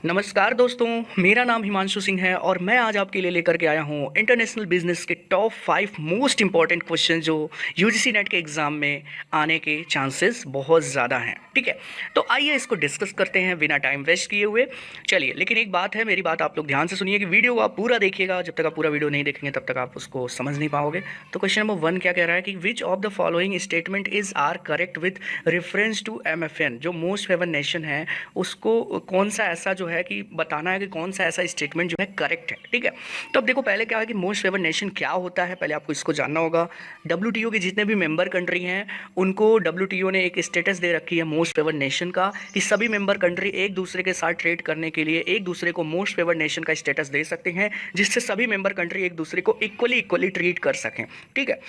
नमस्कार दोस्तों, मेरा नाम हिमांशु सिंह है और मैं आज आपके लिए लेकर के आया हूँ इंटरनेशनल बिजनेस के टॉप 5 मोस्ट इंपॉर्टेंट क्वेश्चन जो यूजीसी नेट के एग्ज़ाम में आने के चांसेस बहुत ज़्यादा हैं। ठीक है, तो आइए इसको डिस्कस करते हैं बिना टाइम वेस्ट किए हुए। चलिए, लेकिन एक बात है, मेरी बात आप लोग ध्यान से सुनिए कि वीडियो आप पूरा देखिएगा। जब तक आप पूरा वीडियो नहीं देखेंगे तब तक आप उसको समझ नहीं पाओगे। तो क्वेश्चन नंबर 1 क्या कह रहा है कि which of the following statement is are correct with reference to MFN, जो मोस्ट फेवर नेशन है उसको कौन सा ऐसा जो है कि बताना है कि कौन सा ऐसा स्टेटमेंट जो है करेक्ट है। ठीक है, तो अब देखो पहले क्या है कि मोस्ट फेवर नेशन क्या होता है, पहले आपको इसको जानना होगा। WTO के जितने भी मेंबर कंट्री हैं उनको WTO ने एक स्टेटस दे रखी है मोस्ट फेवर नेशन का कि सभी मेंबर कंट्री एक दूसरे के साथ ट्रेड करने के लिए एक दूसरे को मोस्ट फेवर नेशन का स्टेटस दे सकते हैं, जिससे सभी मेंबर कंट्री एक दूसरे को इक्वली ट्रीट कर सकें। ठीक है,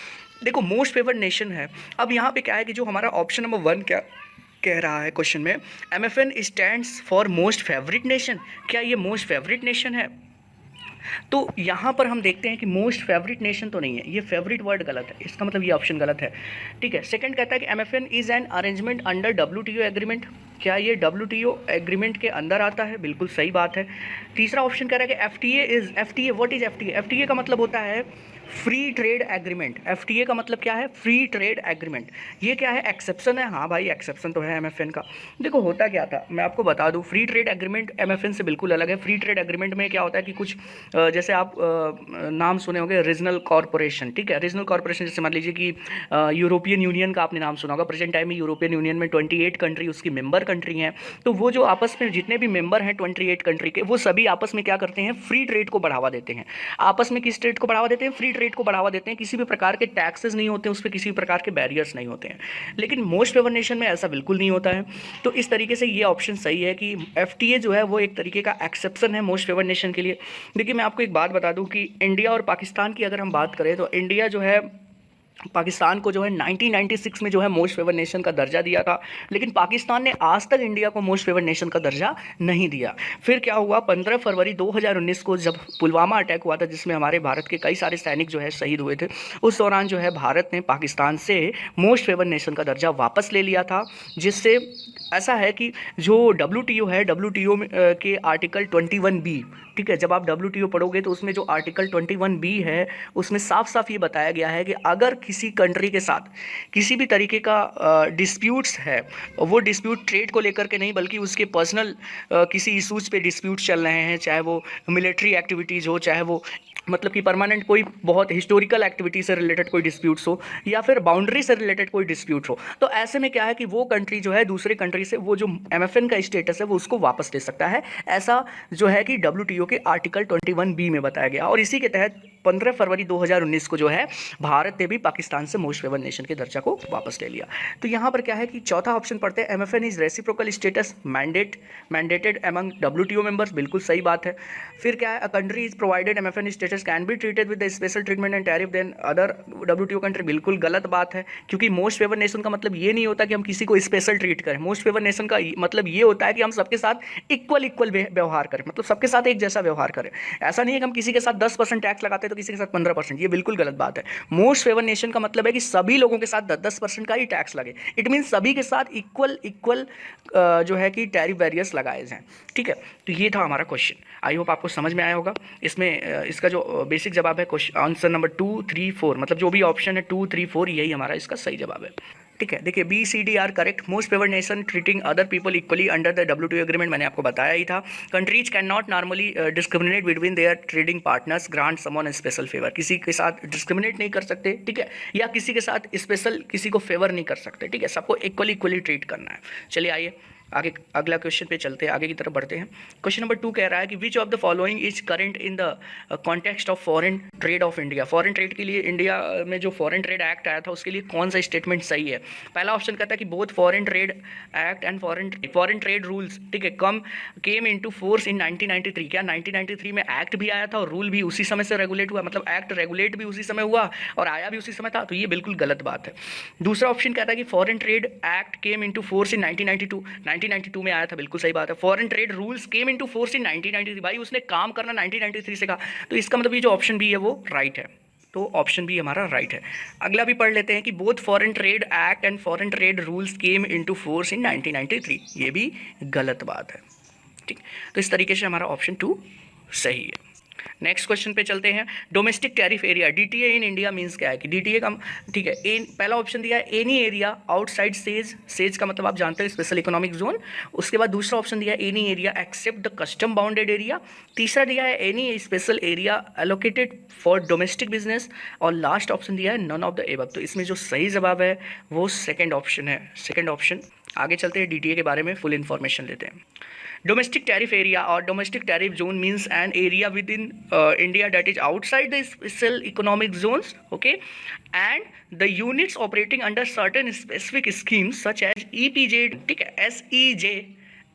देखो मोस्ट फेवर नेशन है। अब यहाँ पे क्या है कि जो हमारा ऑप्शन नंबर 1 क्या कह रहा है क्वेश्चन में, MFN stands for most favourite nation, क्या ये मोस्ट फेवरेट नेशन है? तो यहाँ पर हम देखते हैं कि मोस्ट फेवरेट नेशन तो नहीं है, ये फेवरेट वर्ड गलत है, इसका मतलब ये ऑप्शन गलत है। ठीक है, सेकंड कहता है कि MFN is an arrangement under WTO agreement, क्या ये WTO एग्रीमेंट के अंदर आता है? बिल्कुल सही बात है। तीसरा ऑप्शन कह रहा है कि FTA what is FTA? FTA का मतलब होता है फ्री ट्रेड एग्रीमेंट। FTA का मतलब क्या है? Free trade agreement. ये क्या है? एक्सेप्शन है। हाँ भाई, एक्सेप्शन तो है MFN का। देखो होता क्या था, मैं आपको बता दूं, फ्री ट्रेड एग्रीमेंट MFN से बिल्कुल अलग है। फ्री ट्रेड एग्रीमेंट में क्या होता है कि कुछ जैसे आप नाम सुने होंगे रीजनल कॉरपोरेशन। ठीक है, रीजनल कॉरपोरेशन जैसे मान लीजिए कि यूरोपियन यूनियन का आपने नाम सुना होगा। प्रेजेंट टाइम में यूरोपियन यूनियन में 28 कंट्री उसकी मेंबर कंट्री हैं। तो वो जो आपस में जितने भी मेंबर हैं 28 कंट्री के, वो सभी आपस में क्या करते हैं? फ्री ट्रेड को बढ़ावा देते हैं। आपस में किस ट्रेड को बढ़ावा देते हैं? फ्री ट्रेड को बढ़ावा देते हैं। किसी भी प्रकार के टैक्सेस नहीं होते, उस पर किसी भी प्रकार के बैरियर्स नहीं होते हैं। लेकिन मोस्ट फेवर नेशन में ऐसा बिल्कुल नहीं होता है। तो इस तरीके से ये ऑप्शन सही है कि FTA जो है वो एक तरीके का एक्सेप्शन है मोस्ट फेवर नेशन के लिए। देखिए मैं आपको एक बात बता दूं कि इंडिया और पाकिस्तान की अगर हम बात करें तो इंडिया जो है पाकिस्तान को जो है 1996 में जो है मोस्ट फेवर नेशन का दर्जा दिया था, लेकिन पाकिस्तान ने आज तक इंडिया को मोस्ट फेवर नेशन का दर्जा नहीं दिया। फिर क्या हुआ, 15 फरवरी 2019 को जब पुलवामा अटैक हुआ था जिसमें हमारे भारत के कई सारे सैनिक जो है शहीद हुए थे, उस दौरान जो है भारत ने पाकिस्तान से मोस्ट फेवर नेशन का दर्जा वापस ले लिया था। जिससे ऐसा है कि जो WTO है, WTO के आर्टिकल 21B, ठीक है, जब आप WTO पढ़ोगे तो उसमें जो आर्टिकल 21B है उसमें साफ साफ ये बताया गया है कि अगर किसी कंट्री के साथ किसी भी तरीके का डिस्प्यूट्स है, वो डिस्प्यूट ट्रेड को लेकर के नहीं बल्कि उसके पर्सनल किसी इशूज़ पे डिस्प्यूट चल रहे हैं, चाहे वो मिलिट्री एक्टिविटीज़ हो, चाहे वो मतलब कि परमानेंट कोई बहुत हिस्टोरिकल एक्टिविटी से रिलेटेड कोई डिस्प्यूट्स हो, या फिर बाउंड्री से रिलेटेड कोई डिस्प्यूट हो, तो ऐसे में क्या है कि वो कंट्री जो है दूसरे कंट्री से वो जो MFN का स्टेटस है वो उसको वापस ले सकता है। ऐसा जो है कि WTO के आर्टिकल 21B में बताया गया, और इसी के तहत 15 फरवरी 2019 को जो है भारत ने भी पाकिस्तान से मोस्ट फेवर नेशन के दर्जा को वापस ले लिया। तो यहाँ पर क्या है कि चौथा ऑप्शन पढ़ते हैं, MFN is reciprocal status mandated among WTO members, बिल्कुल सही बात है। फिर क्या है, a country is provided MFN status can be treated with special treatment and tariff than other WTO country, बिल्कुल गलत बात है, क्योंकि मोस्ट फेवर नेशन का मतलब ये नहीं होता कि हम किसी को स्पेशल ट्रीट करें। मोस्ट फेवर नेशन का मतलब ये होता है कि हम सबके साथ इक्वल व्यवहार करें, मतलब सबके साथ एक जैसा व्यवहार करें। ऐसा नहीं है कि हम किसी के साथ 10% टैक्स लगाते हैं तो किसी के साथ 15%, ये बिल्कुल गलत बात है। मोस्ट फेवर नेशन का मतलब है कि सभी लोगों के साथ 10% का ही टैक्स लगे। इट मीन सभी के साथ इक्वल जो है कि टैरिफ बैरियर्स लगाए जाएं। ठीक है, तो ये था हमारा क्वेश्चन। आई होप आपको समझ में आया होगा। इसमें इसका जो बेसिक जवाब है क्वेश्चन आंसर नंबर 2, 3, 4, मतलब जो भी ऑप्शन है 2, 3, 4 यही हमारा इसका सही जवाब है। ठीक है, देखिए BCD are correct. Most favour nation treating other people equally under the WTO agreement, मैंने आपको बताया ही था। Countries can not normally discriminate between their trading partners, grant someone special favour, किसी के साथ डिस्क्रिमिनेट नहीं कर सकते, ठीक है, या किसी के साथ स्पेशल किसी को फेवर नहीं कर सकते। ठीक है, सबको इक्वली ट्रीट करना है। चलिए आइए आगे अगला क्वेश्चन पे चलते हैं, आगे की तरफ बढ़ते हैं। क्वेश्चन नंबर 2 कह रहा है कि which of the following is current in the context of foreign trade off India. Foreign trade के लिए इंडिया में जो फॉरेन ट्रेड एक्ट आया था उसके लिए कौन सा स्टेटमेंट सही है? पहला ऑप्शन कहता है कि both foreign trade act and foreign trade rules, ठीक है, केम इनटू फोर्स इन 1993। क्या 1993 में एक्ट भी आया था और रूल भी उसी समय से रेगुलेट हुआ, मतलब एक्ट रेगुलेट भी उसी समय हुआ और आया भी उसी समय था? तो ये बिल्कुल गलत बात है। दूसरा ऑप्शन कहता है कि foreign trade act came into force in 1992 में आया था, बिल्कुल सही बात है। Foreign trade rules came into force in 1993, भाई उसने काम करना 1993 से कहा, तो इसका मतलब ये जो ऑप्शन बी है वो राइट है। तो ऑप्शन बी हमारा राइट है। अगला भी पढ़ लेते हैं कि both foreign trade act and foreign trade rules came into force in 1993, ये भी गलत बात है। ठीक, तो इस तरीके से हमारा ऑप्शन 2 सही है। नेक्स्ट क्वेश्चन पे चलते हैं। Domestic tariff area DTA in India means क्या है कि डीटीए का, ठीक है, पहला ऑप्शन दिया है any area outside says, says का मतलब आप जानते हैं स्पेशल इकोनॉमिक जोन। उसके बाद दूसरा ऑप्शन दिया है any area except the custom bounded area. तीसरा दिया है any special area allocated for domestic business. और लास्ट ऑप्शन दिया है नन ऑफ द एबव। तो इसमें जो सही जवाब है वो सेकेंड ऑप्शन है, सेकेंड ऑप्शन। आगे चलते हैं, डीटीए के बारे में फुल इन्फॉर्मेशन लेते हैं। डोमेस्टिक टैरिफ एरिया और domestic tariff zone means an area within India that is outside the special economic zones, okay, and the units operating under certain specific schemes such as EPZ, ठीक है,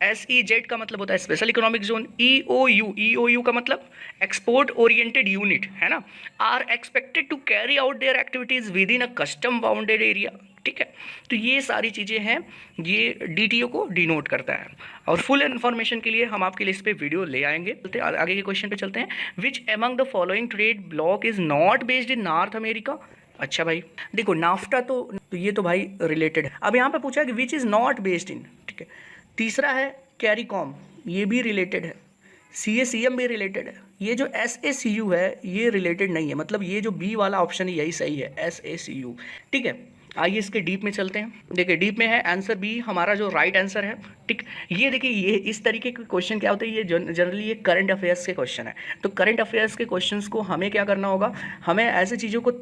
SEZ का मतलब होता है special economic zone. EOU का मतलब export oriented unit है ना, are expected to carry out their activities within a custom bounded area, ठीक है। तो ये सारी चीज़ें हैं, ये डीटीओ को डिनोट करता है। और फुल इन्फॉर्मेशन के लिए हम आपके लिए इस पे वीडियो ले आएंगे। आगे के क्वेश्चन पे चलते हैं। Which among the following trade block is not based in north America. अच्छा भाई देखो, नाफ्टा तो ये तो भाई रिलेटेड है। अब यहाँ पे पूछा है कि which is not based in, ठीक है। तीसरा है कैरिकॉम, ये भी रिलेटेड है। CACM भी रिलेटेड है। ये जो SACU है ये रिलेटेड नहीं है, मतलब ये जो बी वाला ऑप्शन है यही सही है, SACU, ठीक है। आइए इसके डीप में चलते हैं। देखिए डीप में है आंसर बी हमारा जो राइट आंसर है, ठीक। ये देखिए ये इस तरीके के क्वेश्चन क्या होते हैं, ये जनरली ये करंट अफेयर्स के क्वेश्चन है। तो करंट अफेयर्स के क्वेश्चंस को हमें क्या करना होगा, हमें ऐसे चीज़ों को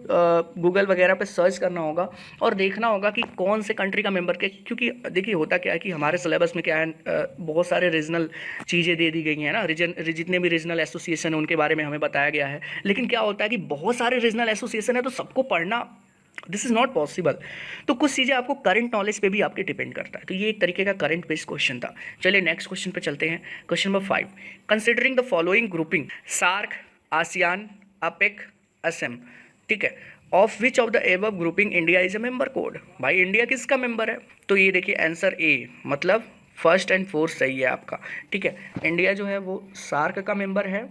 गूगल वगैरह पे सर्च करना होगा और देखना होगा कि कौन से कंट्री का मेंबर के, क्योंकि देखिए होता क्या है कि हमारे सिलेबस में क्या है, बहुत सारे रीजनल चीज़ें दे दी गई हैं ना, जितने भी रीजनल एसोसिएशन है उनके बारे में हमें बताया गया है। लेकिन क्या होता है कि बहुत सारे रीजनल एसोसिएशन है तो सबको पढ़ना दिस इज़ नॉट पॉसिबल। तो कुछ चीज़ें आपको करंट नॉलेज पे भी आपके डिपेंड करता है। तो ये एक तरीके का करंट बेस्ड क्वेश्चन था। चलिए नेक्स्ट क्वेश्चन पे चलते हैं। Question number 5, considering the following grouping SAARC, ASEAN, APEC, ASEM, ठीक है, of which of the above grouping India is a member code. भाई इंडिया किसका मेंबर है, तो ये देखिए आंसर ए, मतलब फर्स्ट एंड फोर्थ सही है आपका, ठीक है। इंडिया जो है वो सार्क का मेंबर है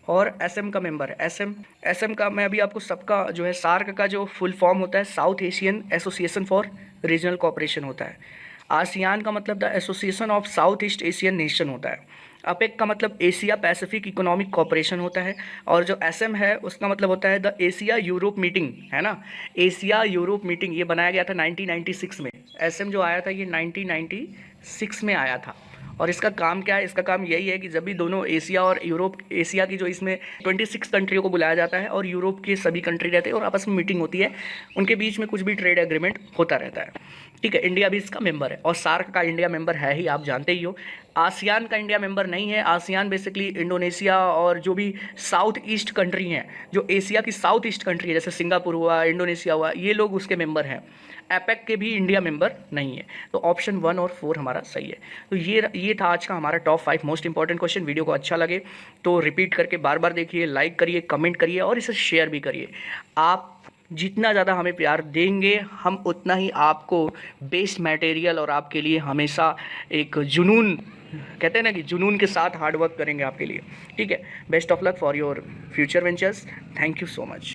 और एसएम का मेंबर है। एसएम का मैं अभी आपको सबका जो है, सार्क का जो फुल फॉर्म होता है south Asian association for regional cooperation होता है। आसियान का मतलब the association of south east Asian nation होता है। अपेक का मतलब एशिया पैसिफिक इकोनॉमिक कोऑपरेशन होता है। और जो एसएम है उसका मतलब होता है द एशिया यूरोप मीटिंग, है ना, एशिया यूरोप मीटिंग। ये बनाया गया था 1996 में। एसएम जो आया था ये 1996 में आया था। और इसका काम क्या है, इसका काम यही है कि जब भी दोनों एशिया और यूरोप, एशिया की जो इसमें 26 कंट्रियों को बुलाया जाता है और यूरोप के सभी कंट्री रहते हैं और आपस में मीटिंग होती है, उनके बीच में कुछ भी ट्रेड एग्रीमेंट होता रहता है, ठीक है। इंडिया भी इसका मेंबर है और सार्क का इंडिया मेंबर है ही, आप जानते ही हो। आसियान का इंडिया मेंबर नहीं है। आसियान बेसिकली इंडोनेशिया और जो भी साउथ ईस्ट कंट्री हैं, जो एशिया की साउथ ईस्ट कंट्री है, जैसे सिंगापुर हुआ, इंडोनेशिया हुआ, ये लोग उसके मेंबर हैं। एपेक के भी इंडिया मेंबर नहीं है। तो ऑप्शन 1 और 4 हमारा सही है। तो ये था आज का हमारा top 5 most important question. Video को अच्छा लगे तो रिपीट करके बार बार देखिए, लाइक करिए, कमेंट करिए और इसे शेयर भी करिए। आप जितना ज़्यादा हमें प्यार देंगे हम उतना ही आपको बेस्ट मटेरियल और आपके लिए हमेशा एक जुनून, कहते हैं ना कि जुनून के साथ हार्ड वर्क करेंगे आपके लिए, ठीक है। Best of luck for your future ventures. Thank you so much.